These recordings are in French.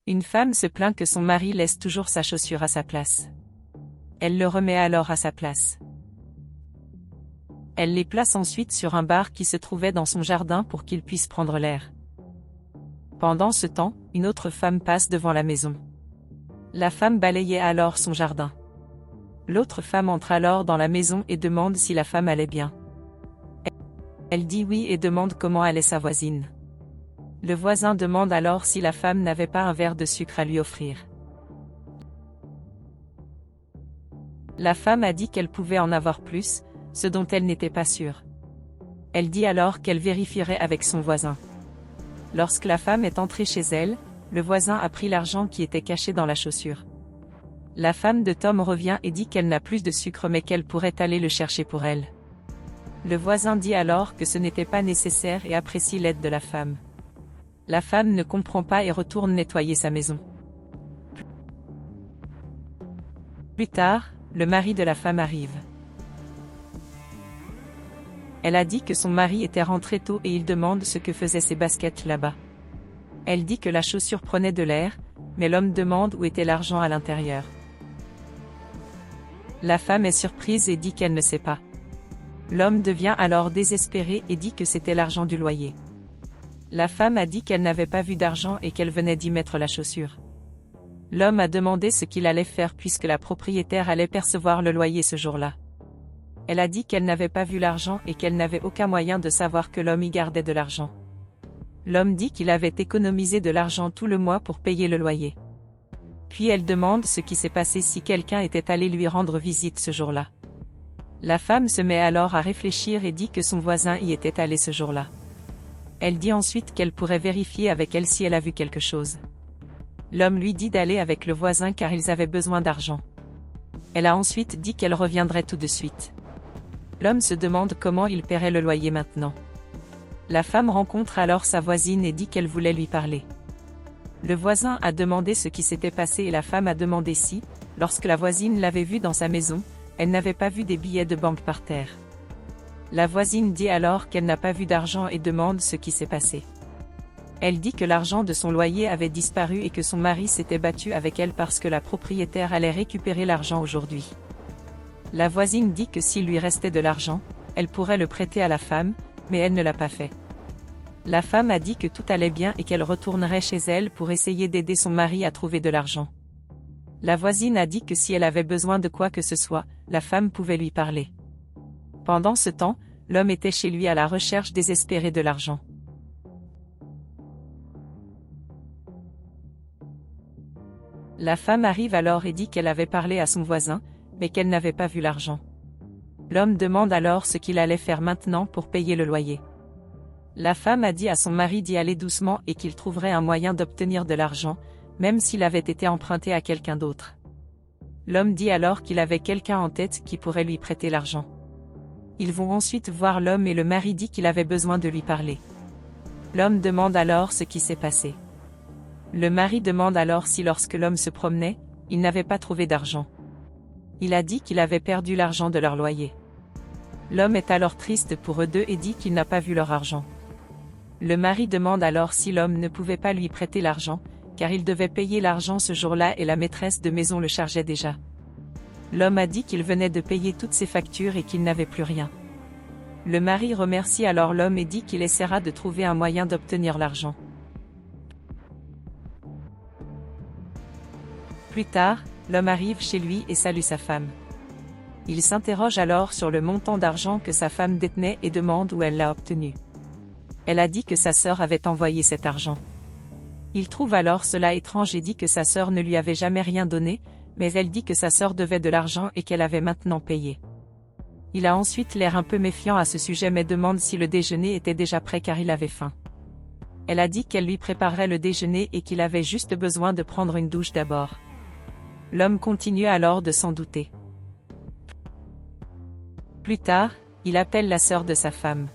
Une femme se plaint que son mari laisse toujours sa chaussure à sa place. Elle le remet alors à sa place. Elle les place ensuite sur un bar qui se trouvait dans son jardin pour qu'il puisse prendre l'air. Pendant ce temps, une autre femme passe devant la maison. La femme balayait alors son jardin. L'autre femme entre alors dans la maison et demande si la femme allait bien. Elle dit oui et demande comment allait sa voisine. Le voisin demande alors si la femme n'avait pas un verre de sucre à lui offrir. La femme a dit qu'elle pouvait en avoir plus, ce dont elle n'était pas sûre. Elle dit alors qu'elle vérifierait avec son voisin. Lorsque la femme est entrée chez elle, le voisin a pris l'argent qui était caché dans la chaussure. La femme de Tom revient et dit qu'elle n'a plus de sucre mais qu'elle pourrait aller le chercher pour elle. Le voisin dit alors que ce n'était pas nécessaire et apprécie l'aide de la femme. La femme ne comprend pas et retourne nettoyer sa maison. Plus tard, le mari de la femme arrive. Elle a dit que son mari était rentré tôt et il demande ce que faisaient ses baskets là-bas. Elle dit que la chaussure prenait de l'air, mais l'homme demande où était l'argent à l'intérieur. La femme est surprise et dit qu'elle ne sait pas. L'homme devient alors désespéré et dit que c'était l'argent du loyer. La femme a dit qu'elle n'avait pas vu d'argent et qu'elle venait d'y mettre la chaussure. L'homme a demandé ce qu'il allait faire puisque la propriétaire allait percevoir le loyer ce jour-là. Elle a dit qu'elle n'avait pas vu l'argent et qu'elle n'avait aucun moyen de savoir que l'homme y gardait de l'argent. L'homme dit qu'il avait économisé de l'argent tout le mois pour payer le loyer. Puis elle demande ce qui s'est passé si quelqu'un était allé lui rendre visite ce jour-là. La femme se met alors à réfléchir et dit que son voisin y était allé ce jour-là. Elle dit ensuite qu'elle pourrait vérifier avec elle si elle a vu quelque chose. L'homme lui dit d'aller avec le voisin car ils avaient besoin d'argent. Elle a ensuite dit qu'elle reviendrait tout de suite. L'homme se demande comment il paierait le loyer maintenant. La femme rencontre alors sa voisine et dit qu'elle voulait lui parler. Le voisin a demandé ce qui s'était passé et la femme a demandé si, lorsque la voisine l'avait vue dans sa maison, elle n'avait pas vu des billets de banque par terre. La voisine dit alors qu'elle n'a pas vu d'argent et demande ce qui s'est passé. Elle dit que l'argent de son loyer avait disparu et que son mari s'était battu avec elle parce que la propriétaire allait récupérer l'argent aujourd'hui. La voisine dit que s'il lui restait de l'argent, elle pourrait le prêter à la femme, mais elle ne l'a pas fait. La femme a dit que tout allait bien et qu'elle retournerait chez elle pour essayer d'aider son mari à trouver de l'argent. La voisine a dit que si elle avait besoin de quoi que ce soit, la femme pouvait lui parler. Pendant ce temps, l'homme était chez lui à la recherche désespérée de l'argent. La femme arrive alors et dit qu'elle avait parlé à son voisin, mais qu'elle n'avait pas vu l'argent. L'homme demande alors ce qu'il allait faire maintenant pour payer le loyer. La femme a dit à son mari d'y aller doucement et qu'il trouverait un moyen d'obtenir de l'argent, même s'il avait été emprunté à quelqu'un d'autre. L'homme dit alors qu'il avait quelqu'un en tête qui pourrait lui prêter l'argent. Ils vont ensuite voir l'homme et le mari dit qu'il avait besoin de lui parler. L'homme demande alors ce qui s'est passé. Le mari demande alors si lorsque l'homme se promenait, il n'avait pas trouvé d'argent. Il a dit qu'il avait perdu l'argent de leur loyer. L'homme est alors triste pour eux deux et dit qu'il n'a pas vu leur argent. Le mari demande alors si l'homme ne pouvait pas lui prêter l'argent, car il devait payer l'argent ce jour-là et la maîtresse de maison le chargeait déjà. L'homme a dit qu'il venait de payer toutes ses factures et qu'il n'avait plus rien. Le mari remercie alors l'homme et dit qu'il essaiera de trouver un moyen d'obtenir l'argent. Plus tard, l'homme arrive chez lui et salue sa femme. Il s'interroge alors sur le montant d'argent que sa femme détenait et demande où elle l'a obtenu. Elle a dit que sa sœur avait envoyé cet argent. Il trouve alors cela étrange et dit que sa sœur ne lui avait jamais rien donné, mais elle dit que sa sœur devait de l'argent et qu'elle avait maintenant payé. Il a ensuite l'air un peu méfiant à ce sujet mais demande si le déjeuner était déjà prêt car il avait faim. Elle a dit qu'elle lui préparerait le déjeuner et qu'il avait juste besoin de prendre une douche d'abord. L'homme continue alors de s'en douter. Plus tard, il appelle la sœur de sa femme.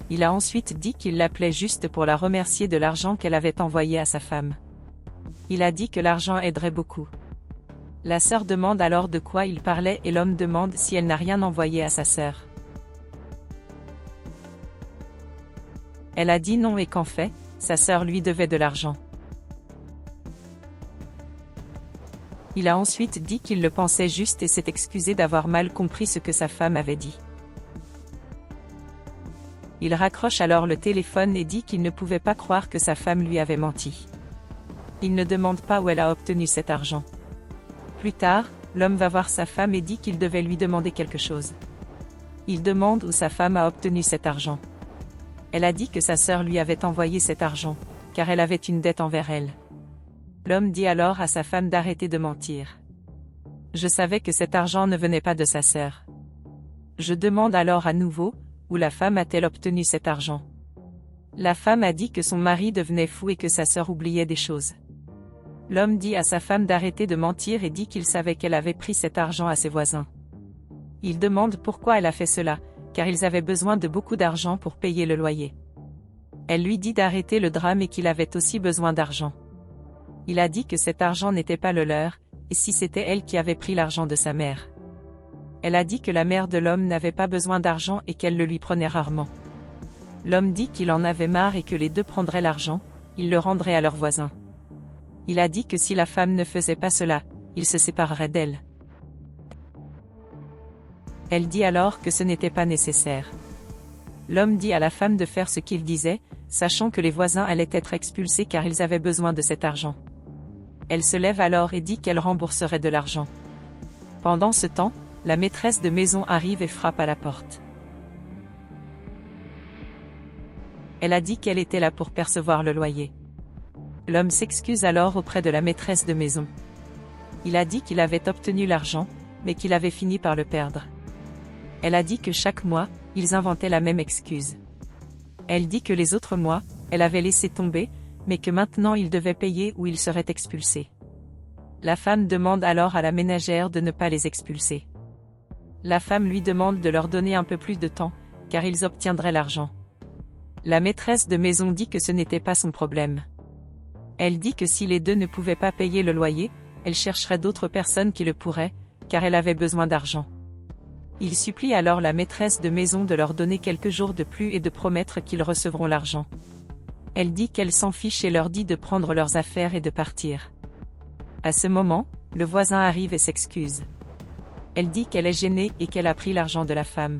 Il a ensuite dit qu'il l'appelait juste pour la remercier de l'argent qu'elle avait envoyé à sa femme. Il a dit que l'argent aiderait beaucoup. La sœur demande alors de quoi il parlait et l'homme demande si elle n'a rien envoyé à sa sœur. Elle a dit non et qu'en fait, sa sœur lui devait de l'argent. Il a ensuite dit qu'il le pensait juste et s'est excusé d'avoir mal compris ce que sa femme avait dit. Il raccroche alors le téléphone et dit qu'il ne pouvait pas croire que sa femme lui avait menti. Il ne demande pas où elle a obtenu cet argent. Plus tard, l'homme va voir sa femme et dit qu'il devait lui demander quelque chose. Il demande où sa femme a obtenu cet argent. Elle a dit que sa sœur lui avait envoyé cet argent, car elle avait une dette envers elle. L'homme dit alors à sa femme d'arrêter de mentir. Je savais que cet argent ne venait pas de sa sœur. Je demande alors à nouveau, où la femme a-t-elle obtenu cet argent? La femme a dit que son mari devenait fou et que sa sœur oubliait des choses. L'homme dit à sa femme d'arrêter de mentir et dit qu'il savait qu'elle avait pris cet argent à ses voisins. Il demande pourquoi elle a fait cela, car ils avaient besoin de beaucoup d'argent pour payer le loyer. Elle lui dit d'arrêter le drame et qu'il avait aussi besoin d'argent. Il a dit que cet argent n'était pas le leur, et si c'était elle qui avait pris l'argent de sa mère. Elle a dit que la mère de l'homme n'avait pas besoin d'argent et qu'elle le lui prenait rarement. L'homme dit qu'il en avait marre et que les deux prendraient l'argent, ils le rendraient à leurs voisins. Il a dit que si la femme ne faisait pas cela, il se séparerait d'elle. Elle dit alors que ce n'était pas nécessaire. L'homme dit à la femme de faire ce qu'il disait, sachant que les voisins allaient être expulsés car ils avaient besoin de cet argent. Elle se lève alors et dit qu'elle rembourserait de l'argent. Pendant ce temps, la maîtresse de maison arrive et frappe à la porte. Elle a dit qu'elle était là pour percevoir le loyer. L'homme s'excuse alors auprès de la maîtresse de maison. Il a dit qu'il avait obtenu l'argent, mais qu'il avait fini par le perdre. Elle a dit que chaque mois, ils inventaient la même excuse. Elle dit que les autres mois, elle avait laissé tomber, mais que maintenant il devait payer ou il serait expulsé. La femme demande alors à la ménagère de ne pas les expulser. La femme lui demande de leur donner un peu plus de temps, car ils obtiendraient l'argent. La maîtresse de maison dit que ce n'était pas son problème. Elle dit que si les deux ne pouvaient pas payer le loyer, elle chercherait d'autres personnes qui le pourraient, car elle avait besoin d'argent. Il supplie alors la maîtresse de maison de leur donner quelques jours de plus et de promettre qu'ils recevront l'argent. Elle dit qu'elle s'en fiche et leur dit de prendre leurs affaires et de partir. À ce moment, le voisin arrive et s'excuse. Elle dit qu'elle est gênée et qu'elle a pris l'argent de la femme.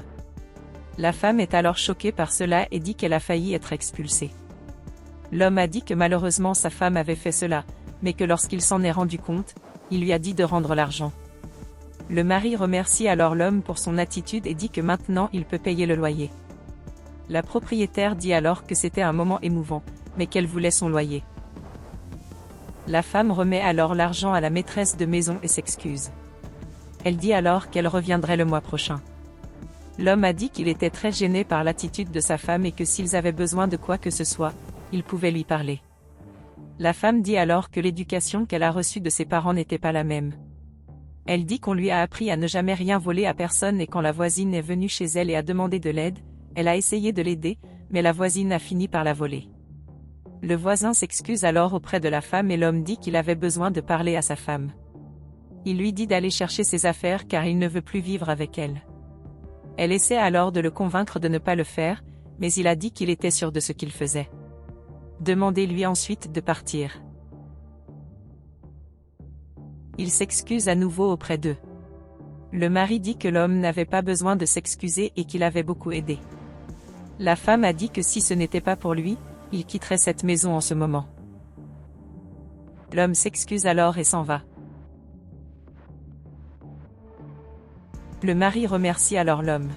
La femme est alors choquée par cela et dit qu'elle a failli être expulsée. L'homme a dit que malheureusement sa femme avait fait cela, mais que lorsqu'il s'en est rendu compte, il lui a dit de rendre l'argent. Le mari remercie alors l'homme pour son attitude et dit que maintenant il peut payer le loyer. La propriétaire dit alors que c'était un moment émouvant, mais qu'elle voulait son loyer. La femme remet alors l'argent à la maîtresse de maison et s'excuse. Elle dit alors qu'elle reviendrait le mois prochain. L'homme a dit qu'il était très gêné par l'attitude de sa femme et que s'ils avaient besoin de quoi que ce soit, ils pouvaient lui parler. La femme dit alors que l'éducation qu'elle a reçue de ses parents n'était pas la même. Elle dit qu'on lui a appris à ne jamais rien voler à personne et quand la voisine est venue chez elle et a demandé de l'aide, elle a essayé de l'aider, mais la voisine a fini par la voler. Le voisin s'excuse alors auprès de la femme et l'homme dit qu'il avait besoin de parler à sa femme. Il lui dit d'aller chercher ses affaires car il ne veut plus vivre avec elle. Elle essaie alors de le convaincre de ne pas le faire, mais il a dit qu'il était sûr de ce qu'il faisait. Demandez-lui ensuite de partir. Il s'excuse à nouveau auprès d'eux. Le mari dit que l'homme n'avait pas besoin de s'excuser et qu'il avait beaucoup aidé. La femme a dit que si ce n'était pas pour lui, il quitterait cette maison en ce moment. L'homme s'excuse alors et s'en va. Le mari remercie alors l'homme.